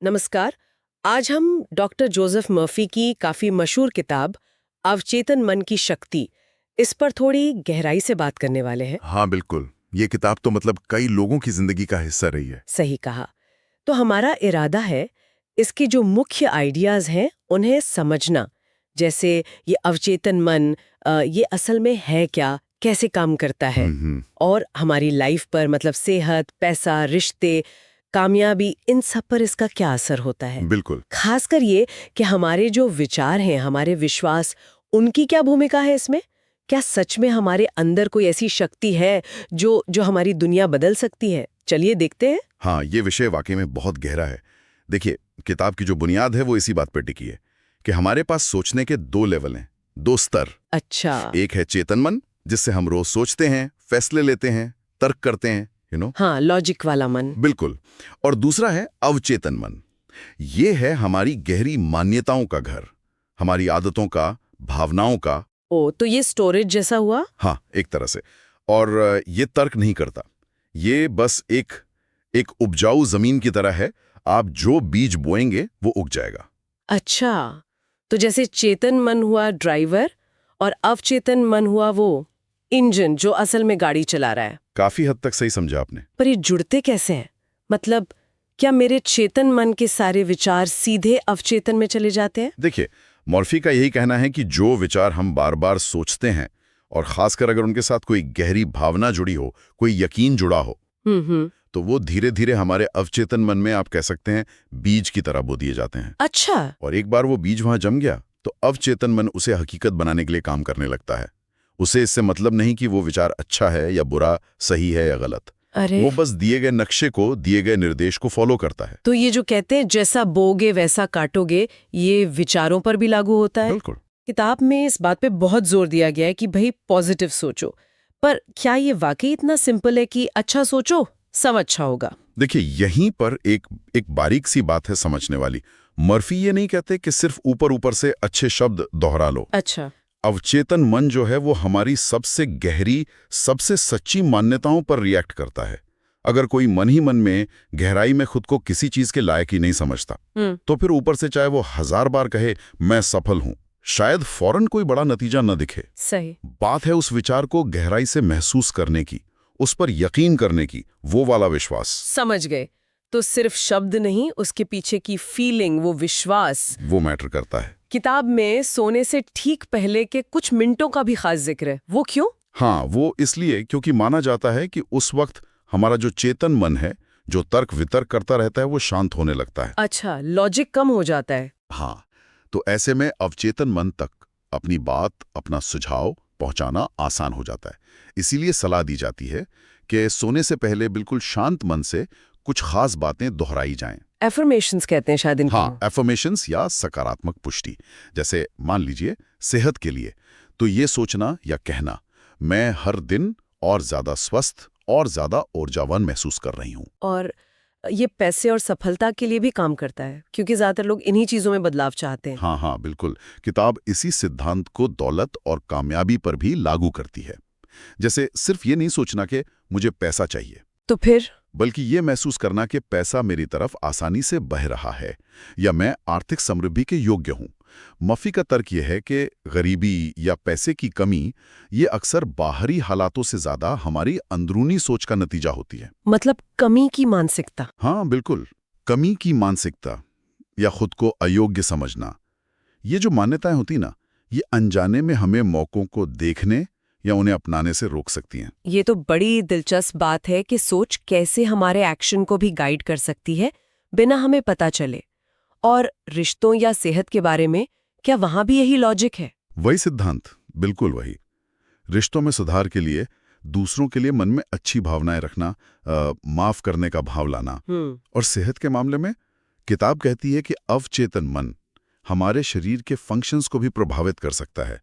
नमस्कार। आज हम डॉक्टर जोसेफ मर्फी की काफी मशहूर किताब अवचेतन मन की शक्ति इस पर थोड़ी गहराई से बात करने वाले हैं। हाँ बिल्कुल। ये किताब तो मतलब कई लोगों की जिंदगी का हिस्सा रही है। सही कहा। तो हमारा इरादा है इसके जो मुख्य आइडियाज हैं उन्हें समझना, जैसे ये अवचेतन मन ये असल में है क्या, कैसे काम करता है और हमारी लाइफ पर मतलब सेहत, पैसा, रिश्ते, कामयाबी, इन सब पर इसका क्या असर होता है। बिल्कुल। खासकर ये कि हमारे जो विचार हैं, हमारे विश्वास, उनकी क्या भूमिका है इसमें। क्या सच में हमारे अंदर कोई ऐसी शक्ति है जो जो हमारी दुनिया बदल सकती है। चलिए देखते हैं। हाँ, ये विषय वाकई में बहुत गहरा है। देखिए, किताब की जो बुनियाद है वो इसी बात पर टिकी है कि हमारे पास सोचने के दो लेवल हैं, दो स्तर। अच्छा। एक है चेतन मन, जिससे हम रोज सोचते हैं, फैसले लेते हैं, तर्क करते हैं, हाँ, लॉजिक वाला मन। बिल्कुल। और दूसरा है अवचेतन मन। ये है हमारी गहरी मान्यताओं का घर, हमारी आदतों का, भावनाओं का। ओ, तो ये स्टोरेज जैसा हुआ। हाँ, एक तरह से। और ये तर्क नहीं करता, ये बस एक उपजाऊ जमीन की तरह है। आप जो बीज बोएंगे वो उग जाएगा। अच्छा, तो जैसे चेतन मन हुआ ड्राइवर और अवचेतन मन हुआ वो इंजन जो असल में गाड़ी चला रहा है। काफी हद तक सही समझा आपने। पर ये जुड़ते कैसे हैं? मतलब क्या मेरे चेतन मन के सारे विचार सीधे अवचेतन में चले जाते हैं? देखिए, मॉर्फी का यही कहना है कि जो विचार हम बार बार सोचते हैं, और खासकर अगर उनके साथ कोई गहरी भावना जुड़ी हो, कोई यकीन जुड़ा हो, तो वो धीरे धीरे हमारे अवचेतन मन में, आप कह सकते हैं, बीज की तरह बो दिए जाते हैं। अच्छा। और एक बार वो बीज वहां जम गया तो अवचेतन मन उसे हकीकत बनाने के लिए काम करने लगता है। उसे इससे मतलब नहीं कि वो विचार अच्छा है या बुरा, सही है या गलत। अरे, वो बस दिए गए नक्शे को, दिए गए निर्देश को फॉलो करता है। तो ये जो कहते हैं जैसा बोगे वैसा काटोगे, ये विचारों पर भी लागू होता है। बिल्कुल। किताब में इस बात पे बहुत जोर दिया गया है कि भाई पॉजिटिव सोचो, पर क्या ये वाकई इतना सिंपल है कि अच्छा सोचो सब अच्छा होगा? देखिए, यहीं पर एक बारीक सी बात है समझने वाली। मर्फी ये नहीं कहते कि सिर्फ ऊपर ऊपर से अच्छे शब्द दोहरा लो। अच्छा। अवचेतन मन जो है वो हमारी सबसे गहरी, सबसे सच्ची मान्यताओं पर रिएक्ट करता है। अगर कोई मन ही मन में गहराई में खुद को किसी चीज के लायक ही नहीं समझता, तो फिर ऊपर से चाहे वो 1000 बार कहे मैं सफल हूं, शायद फौरन कोई बड़ा नतीजा न दिखे। सही बात है उस विचार को गहराई से महसूस करने की, उस पर यकीन करने की, वो वाला विश्वास। समझ गए। तो सिर्फ शब्द नहीं, उसके पीछे की फीलिंग, वो विश्वास, वो मैटर करता है। किताब में सोने से ठीक पहले के कुछ मिनटों का भी खास जिक्र है। वो क्यों? हाँ, वो इसलिए क्योंकि माना जाता है कि उस वक्त हमारा जो चेतन मन है, जो तर्क वितर्क करता रहता है, वो शांत होने लगता है। अच्छा, लॉजिक कम हो जाता है। हाँ, तो ऐसे में अवचेतन मन तक अपनी बात, अपना सुझाव पहुंचाना आसान हो जाता है। इसीलिए सलाह दी जाती है कि सोने से पहले बिल्कुल शांत मन से कुछ खास बातें दोहराई जाएं। एफर्मेशंस कहते हैं शायद इनको। हाँ, एफर्मेशंस या सकारात्मक पुष्टि। जैसे मान लीजिए, सेहत के लिए तो ये सोचना या कहना, मैं हर दिन और ज्यादा स्वस्थ और ज्यादा ऊर्जावान महसूस कर रही हूँ। और ये पैसे और सफलता के लिए भी काम करता है, क्योंकि ज्यादातर लोग इन्हीं चीजों में बदलाव चाहते हैं। हाँ हाँ बिल्कुल। किताब इसी सिद्धांत को दौलत और कामयाबी पर भी लागू करती है। जैसे सिर्फ ये नहीं सोचना कि मुझे पैसा चाहिए, तो फिर बल्कि ये महसूस करना कि पैसा मेरी तरफ आसानी से बह रहा है, या मैं आर्थिक समृद्धि के योग्य हूँ। मर्फी का तर्क यह है कि गरीबी या पैसे की कमी ये अक्सर बाहरी हालातों से ज्यादा हमारी अंदरूनी सोच का नतीजा होती है। मतलब कमी की मानसिकता। हाँ बिल्कुल, कमी की मानसिकता या खुद को अयोग्य समझना। ये जो मान्यताएं होती ना, ये अनजाने में हमें मौकों को देखने या उन्हें अपनाने से रोक सकती हैं। ये तो बड़ी दिलचस्प बात है कि सोच कैसे हमारे एक्शन को भी गाइड कर सकती है बिना हमें पता चले। और रिश्तों या सेहत के बारे में क्या वहां भी यही लॉजिक है? वही सिद्धांत, बिल्कुल वही। रिश्तों में सुधार के लिए, दूसरों के लिए मन में अच्छी भावनाएं रखना, माफ करने का भाव लाना। और सेहत के मामले में किताब कहती है कि अवचेतन मन हमारे शरीर के फंक्शंस को भी प्रभावित कर सकता है।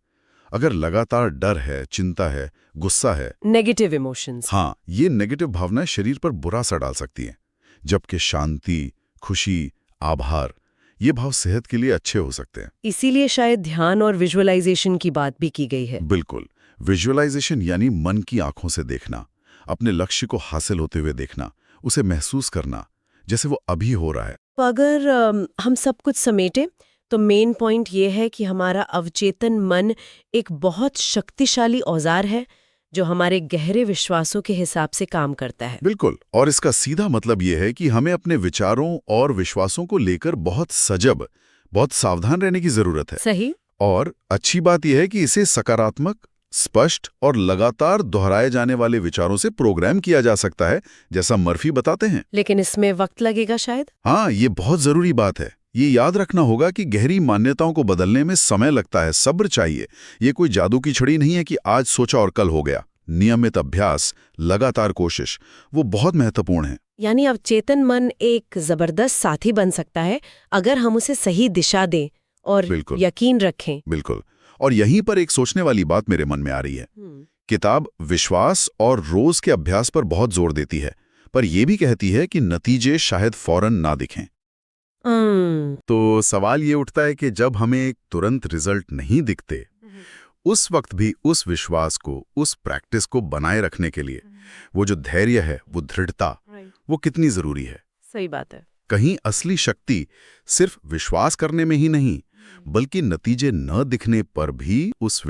अगर लगातार डर है, चिंता है, गुस्सा है, नेगेटिव इमोशंस। हाँ, ये नेगेटिव भावनाएं शरीर पर बुरा असर डाल सकती हैं। जबकि शांति, खुशी, आभार, ये भाव सेहत के लिए अच्छे हो सकते हैं। इसीलिए शायद ध्यान और विजुअलाइजेशन की बात भी की गई है। बिल्कुल। विजुअलाइजेशन यानी मन की आंखों से देखना, अपने लक्ष्य को हासिल होते हुए देखना, उसे महसूस करना जैसे वो अभी हो रहा है। तो अगर हम सब कुछ समेटें तो मेन पॉइंट ये है कि हमारा अवचेतन मन एक बहुत शक्तिशाली औजार है जो हमारे गहरे विश्वासों के हिसाब से काम करता है। बिल्कुल, और इसका सीधा मतलब ये है कि हमें अपने विचारों और विश्वासों को लेकर बहुत सजग, बहुत सावधान रहने की जरूरत है। सही। और अच्छी बात यह है कि इसे सकारात्मक, स्पष्ट और लगातार दोहराए जाने वाले विचारों से प्रोग्राम किया जा सकता है, जैसा मर्फी बताते हैं। लेकिन इसमें वक्त लगेगा शायद। हाँ, ये बहुत जरूरी बात है। ये याद रखना होगा कि गहरी मान्यताओं को बदलने में समय लगता है, सब्र चाहिए। ये कोई जादू की छड़ी नहीं है कि आज सोचा और कल हो गया। नियमित अभ्यास, लगातार कोशिश, वो बहुत महत्वपूर्ण है। यानी अवचेतन मन एक जबरदस्त साथी बन सकता है अगर हम उसे सही दिशा दें और बिल्कुल। यकीन रखें। बिल्कुल। और यहीं पर एक सोचने वाली बात मेरे मन में आ रही है। किताब विश्वास और रोज के अभ्यास पर बहुत जोर देती है, पर यह भी कहती है कि नतीजे शायद फौरन ना दिखें। तो सवाल ये उठता है कि जब हमें एक तुरंत रिजल्ट नहीं दिखते, उस वक्त भी उस विश्वास को, उस प्रैक्टिस को बनाए रखने के लिए वो जो धैर्य है, वो दृढ़ता, वो कितनी जरूरी है। सही बात है। कहीं असली शक्ति सिर्फ विश्वास करने में ही नहीं, बल्कि नतीजे न दिखने पर भी उस